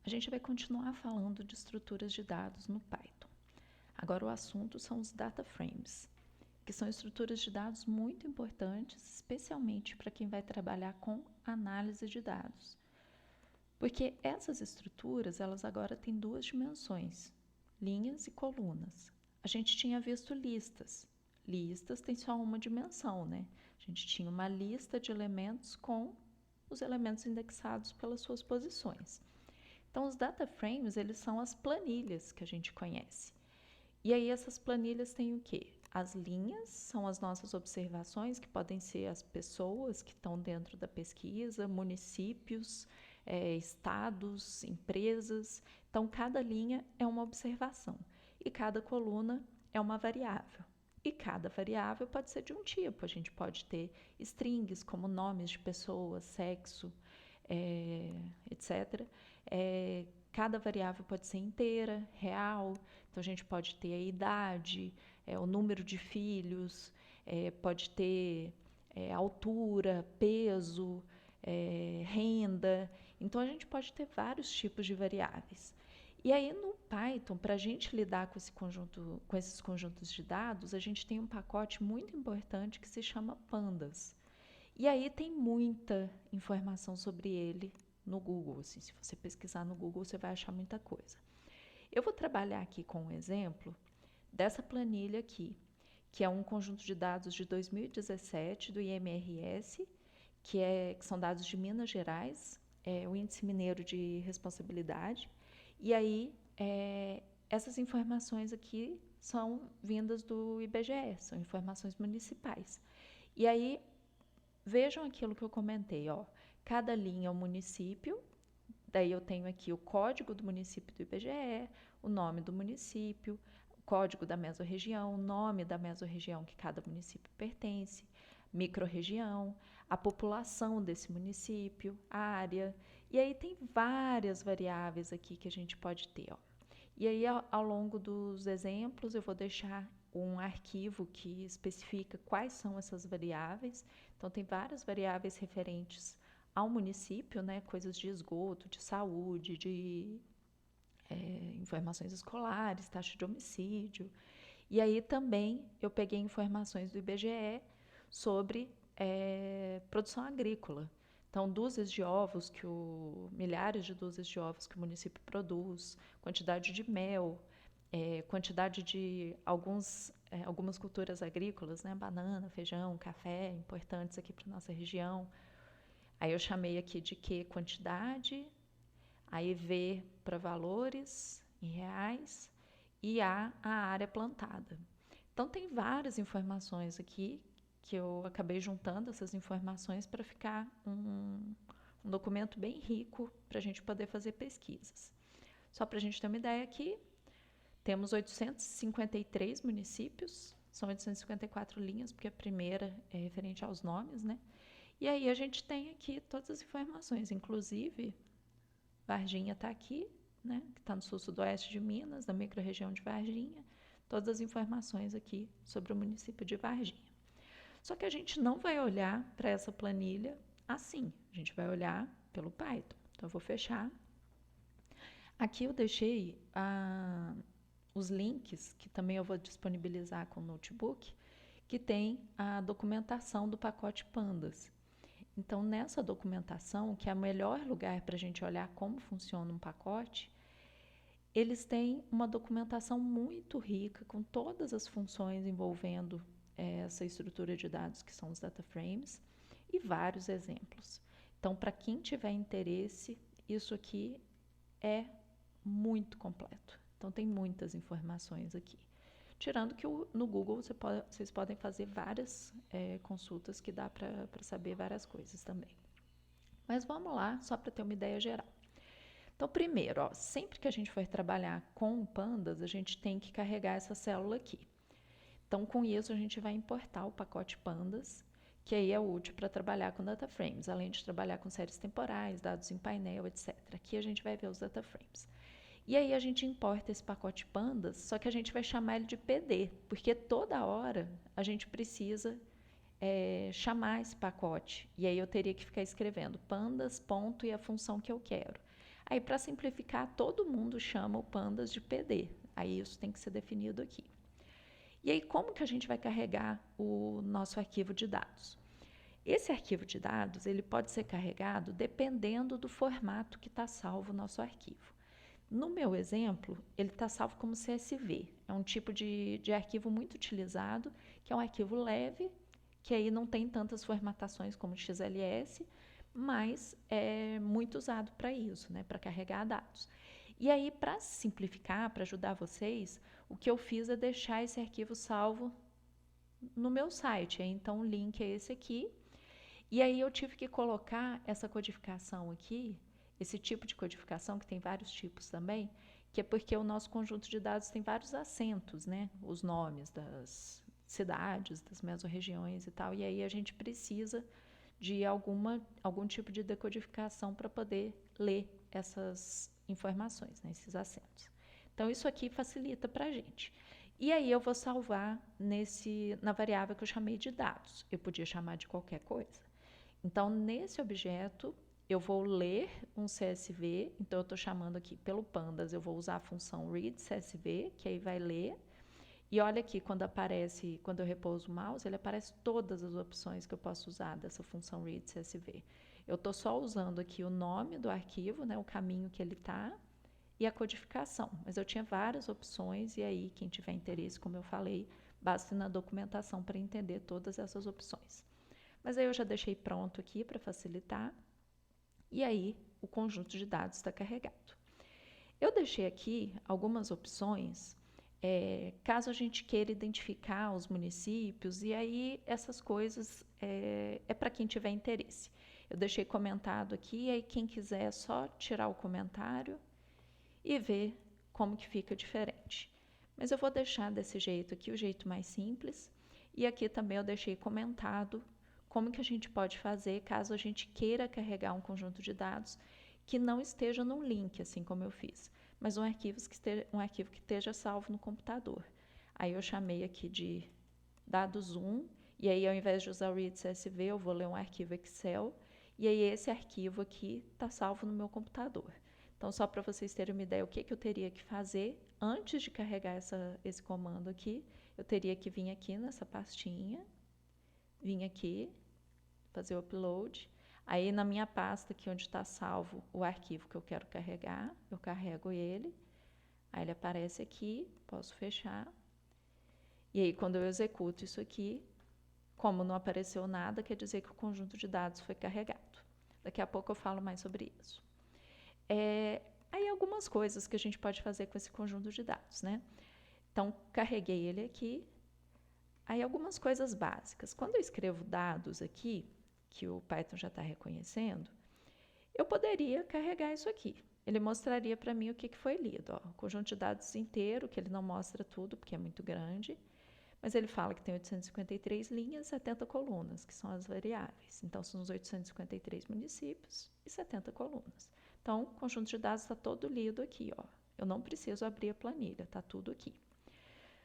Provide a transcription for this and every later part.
A gente vai continuar falando de estruturas de dados no Python. Agora o assunto são os data frames, que são estruturas de dados muito importantes, especialmente para quem vai trabalhar com análise de dados. Porque essas estruturas, elas agora têm duas dimensões, linhas e colunas. A gente tinha visto listas. Listas têm só uma dimensão, né? A gente tinha uma lista de elementos com os elementos indexados pelas suas posições. Então, os data frames, eles são as planilhas que a gente conhece. E aí essas planilhas têm o quê? As linhas são as nossas observações, que podem ser as pessoas que estão dentro da pesquisa, municípios, estados, empresas. Então, cada linha é uma observação e cada coluna é uma variável. E cada variável pode ser de um tipo. A gente pode ter strings, como nomes de pessoas, sexo, etc. Cada variável pode ser inteira, real, então a gente pode ter a idade, o número de filhos, pode ter altura, peso, renda. Então a gente pode ter vários tipos de variáveis. E aí no Python, para a gente lidar com esses conjuntos de dados, a gente tem um pacote muito importante que se chama Pandas. E aí tem muita informação sobre ele no Google. Assim, se você pesquisar no Google, você vai achar muita coisa. Eu vou trabalhar aqui com um exemplo dessa planilha aqui, que é um conjunto de dados de 2017 do IMRS, que são dados de Minas Gerais, o Índice Mineiro de Responsabilidade. E aí, essas informações aqui são vindas do IBGE, são informações municipais. E aí, vejam aquilo que eu comentei, ó. Cada linha é um município, daí eu tenho aqui o código do município do IBGE, o nome do município, o código da mesorregião, o nome da mesorregião que cada município pertence, microrregião, a população desse município, a área. E aí tem várias variáveis aqui que a gente pode ter, ó. E aí, ao longo dos exemplos, eu vou deixar um arquivo que especifica quais são essas variáveis. Então, tem várias variáveis referentes ao município, né? Coisas de esgoto, de saúde, de informações escolares, taxa de homicídio. E aí também eu peguei informações do IBGE sobre produção agrícola. Então, milhares de dúzias de ovos que o município produz, quantidade de mel, quantidade de algumas culturas agrícolas, né? Banana, feijão, café, importantes aqui para nossa região. Aí eu chamei aqui de Q quantidade, aí V para valores em reais e A área plantada. Então tem várias informações aqui que eu acabei juntando essas informações para ficar um documento bem rico para a gente poder fazer pesquisas. Só para a gente ter uma ideia aqui, temos 853 municípios, são 854 linhas, porque a primeira é referente aos nomes, né? E aí a gente tem aqui todas as informações, inclusive Varginha está aqui, né? Que está no sul-sudoeste de Minas, na microrregião de Varginha, todas as informações aqui sobre o município de Varginha. Só que a gente não vai olhar para essa planilha assim, a gente vai olhar pelo Python. Então eu vou fechar. Aqui eu deixei os links, que também eu vou disponibilizar com o notebook, que tem a documentação do pacote Pandas. Então, nessa documentação, que é o melhor lugar para a gente olhar como funciona um pacote, eles têm uma documentação muito rica, com todas as funções envolvendo essa estrutura de dados, que são os data frames, e vários exemplos. Então, para quem tiver interesse, isso aqui é muito completo. Então, tem muitas informações aqui. Tirando que no Google vocês podem fazer várias consultas que dá para saber várias coisas também. Mas vamos lá, só para ter uma ideia geral. Então, primeiro, ó, sempre que a gente for trabalhar com pandas, a gente tem que carregar essa célula aqui. Então, com isso, a gente vai importar o pacote pandas, que aí é útil para trabalhar com data frames, além de trabalhar com séries temporais, dados em painel, etc. Aqui a gente vai ver os data frames. E aí a gente importa esse pacote pandas, só que a gente vai chamar ele de PD, porque toda hora a gente precisa chamar esse pacote. E aí eu teria que ficar escrevendo pandas, ponto, e a função que eu quero. Aí, para simplificar, todo mundo chama o pandas de PD. Aí, isso tem que ser definido aqui. E aí, como que a gente vai carregar o nosso arquivo de dados? Esse arquivo de dados, ele pode ser carregado dependendo do formato que está salvo o nosso arquivo. No meu exemplo, ele está salvo como CSV. É um tipo de arquivo muito utilizado, que é um arquivo leve, que aí não tem tantas formatações como o XLS, mas é muito usado para isso, né, para carregar dados. E aí, para simplificar, para ajudar vocês, o que eu fiz é deixar esse arquivo salvo no meu site. Então, o link é esse aqui. E aí, eu tive que colocar essa codificação aqui, esse tipo de codificação, que tem vários tipos também, que é porque o nosso conjunto de dados tem vários acentos, né? Os nomes das cidades, das mesorregiões e tal. E aí, a gente precisa de algum tipo de decodificação para poder ler essas informações, né, esses acentos. Então, isso aqui facilita para a gente. E aí, eu vou salvar na variável que eu chamei de dados. Eu podia chamar de qualquer coisa. Então, nesse objeto, eu vou ler um CSV. Então, eu estou chamando aqui pelo pandas, eu vou usar a função read CSV, que aí vai ler. E olha aqui, quando eu repouso o mouse, ele aparece todas as opções que eu posso usar dessa função read CSV. Eu estou só usando aqui o nome do arquivo, né, o caminho que ele está, e a codificação. Mas eu tinha várias opções, e aí, quem tiver interesse, como eu falei, basta ir na documentação para entender todas essas opções. Mas aí eu já deixei pronto aqui para facilitar, e aí o conjunto de dados está carregado. Eu deixei aqui algumas opções, caso a gente queira identificar os municípios, e aí essas coisas é para quem tiver interesse. Eu deixei comentado aqui, e aí quem quiser é só tirar o comentário e ver como que fica diferente. Mas eu vou deixar desse jeito aqui, o jeito mais simples, e aqui também eu deixei comentado como que a gente pode fazer caso a gente queira carregar um conjunto de dados que não esteja num link, assim como eu fiz, mas um arquivo que esteja salvo no computador. Aí eu chamei aqui de dados 1, e aí ao invés de usar o read CSV, eu vou ler um arquivo Excel, e aí esse arquivo aqui está salvo no meu computador. Então, só para vocês terem uma ideia o que eu teria que fazer antes de carregar esse comando aqui, eu teria que vir aqui nessa pastinha, vir aqui, fazer o upload. Aí, na minha pasta aqui onde está salvo o arquivo que eu quero carregar, eu carrego ele. Aí, ele aparece aqui, posso fechar. E aí, quando eu executo isso aqui, como não apareceu nada, quer dizer que o conjunto de dados foi carregado. Daqui a pouco eu falo mais sobre isso. Aí algumas coisas que a gente pode fazer com esse conjunto de dados, né? Então, carreguei ele aqui. Aí algumas coisas básicas. Quando eu escrevo dados aqui, que o Python já está reconhecendo, eu poderia carregar isso aqui. Ele mostraria para mim o que foi lido. Ó, o conjunto de dados inteiro, que ele não mostra tudo, porque é muito grande, mas ele fala que tem 853 linhas e 70 colunas, que são as variáveis. Então, são os 853 municípios e 70 colunas. Então, o conjunto de dados está todo lido aqui, ó. Eu não preciso abrir a planilha, está tudo aqui.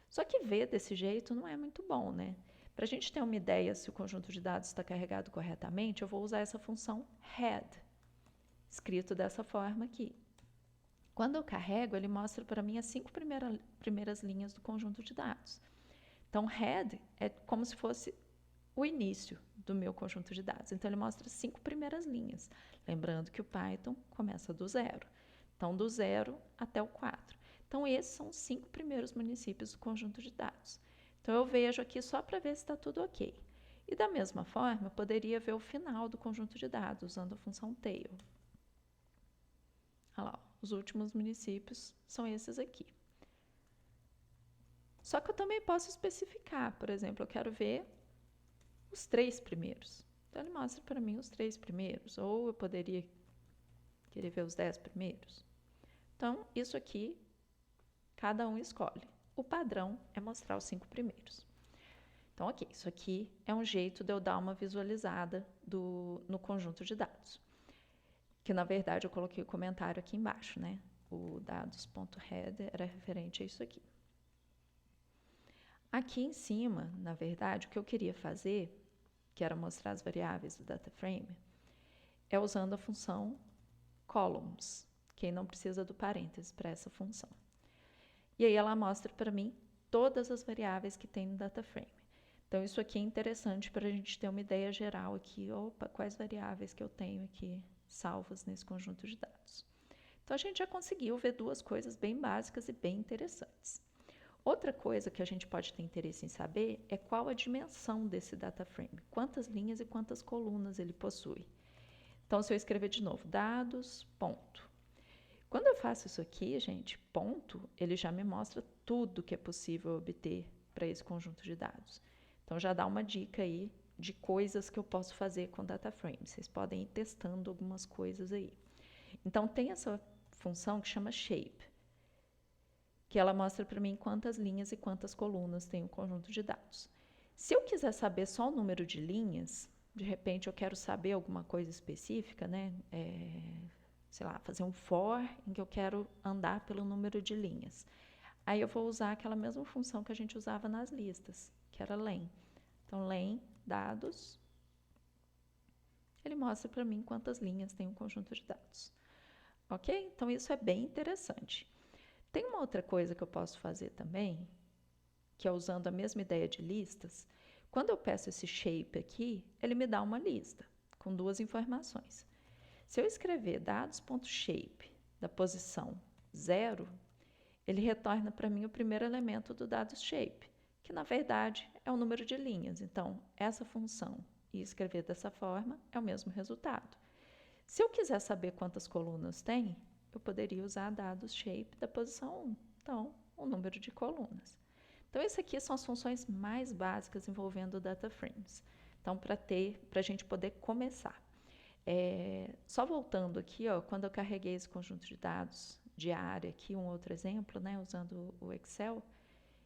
Só que ver desse jeito não é muito bom, né? Para a gente ter uma ideia se o conjunto de dados está carregado corretamente, eu vou usar essa função head, escrito dessa forma aqui. Quando eu carrego, ele mostra para mim as 5 primeiras linhas do conjunto de dados. Então, head é como se fosse o início do meu conjunto de dados. Então, ele mostra as 5 primeiras linhas. Lembrando que o Python começa do 0. Então, do 0 até o 4. Então, esses são os 5 primeiros municípios do conjunto de dados. Então, eu vejo aqui só para ver se está tudo ok. E, da mesma forma, eu poderia ver o final do conjunto de dados, usando a função tail. Olha lá, os últimos municípios são esses aqui. Só que eu também posso especificar. Por exemplo, eu quero ver os 3 primeiros. Então, ele mostra para mim os 3 primeiros. Ou eu poderia querer ver os 10 primeiros. Então, isso aqui, cada um escolhe. O padrão é mostrar os 5 primeiros. Então, ok, isso aqui é um jeito de eu dar uma visualizada no conjunto de dados. Que, na verdade, eu coloquei o comentário aqui embaixo, né? O dados.head era referente a isso aqui. Aqui em cima, na verdade, o que eu queria fazer, que era mostrar as variáveis do data frame, é usando a função columns, que aí não precisa do parênteses para essa função. E aí ela mostra para mim todas as variáveis que tem no data frame. Então, isso aqui é interessante para a gente ter uma ideia geral aqui, quais variáveis que eu tenho aqui salvas nesse conjunto de dados. Então, a gente já conseguiu ver duas coisas bem básicas e bem interessantes. Outra coisa que a gente pode ter interesse em saber é qual a dimensão desse data frame, quantas linhas e quantas colunas ele possui. Então, se eu escrever de novo, dados, ponto. Quando eu faço isso aqui, gente, ponto, ele já me mostra tudo que é possível obter para esse conjunto de dados. Então, já dá uma dica aí de coisas que eu posso fazer com data frame. Vocês podem ir testando algumas coisas aí. Então, tem essa função que chama shape, que ela mostra para mim quantas linhas e quantas colunas tem um conjunto de dados. Se eu quiser saber só o número de linhas, de repente eu quero saber alguma coisa específica, né? Sei lá, fazer um for em que eu quero andar pelo número de linhas. Aí eu vou usar aquela mesma função que a gente usava nas listas, que era len. Então, len, dados, ele mostra para mim quantas linhas tem um conjunto de dados. Ok? Então, isso é bem interessante. Tem uma outra coisa que eu posso fazer também, que é usando a mesma ideia de listas. Quando eu peço esse shape aqui, ele me dá uma lista com duas informações. Se eu escrever dados.shape da posição 0, ele retorna para mim o primeiro elemento do dados.shape, que na verdade é o número de linhas. Então, essa função e escrever dessa forma é o mesmo resultado. Se eu quiser saber quantas colunas tem, eu poderia usar dados.shape da posição 1. Então, o número de colunas. Então, essas aqui são as funções mais básicas envolvendo data frames. Então, para a gente poder começar. Só voltando aqui, quando eu carreguei esse conjunto de dados de área, aqui um outro exemplo, né, usando o Excel,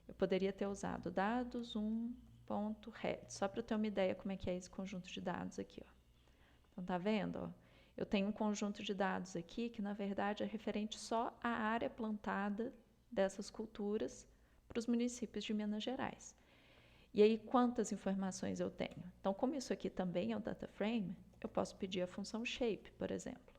eu poderia ter usado dados1.head, só para ter uma ideia como é que é esse conjunto de dados aqui. Então, tá vendo? Eu tenho um conjunto de dados aqui que, na verdade, é referente só à área plantada dessas culturas para os municípios de Minas Gerais. E aí, quantas informações eu tenho? Então, como isso aqui também é o data frame, eu posso pedir a função shape, por exemplo.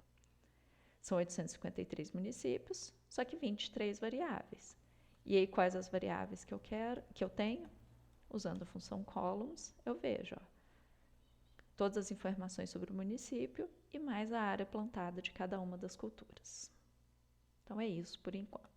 São 853 municípios, só que 23 variáveis. E aí, quais as variáveis que eu tenho? Usando a função columns, eu vejo todas as informações sobre o município e mais a área plantada de cada uma das culturas. Então, é isso por enquanto.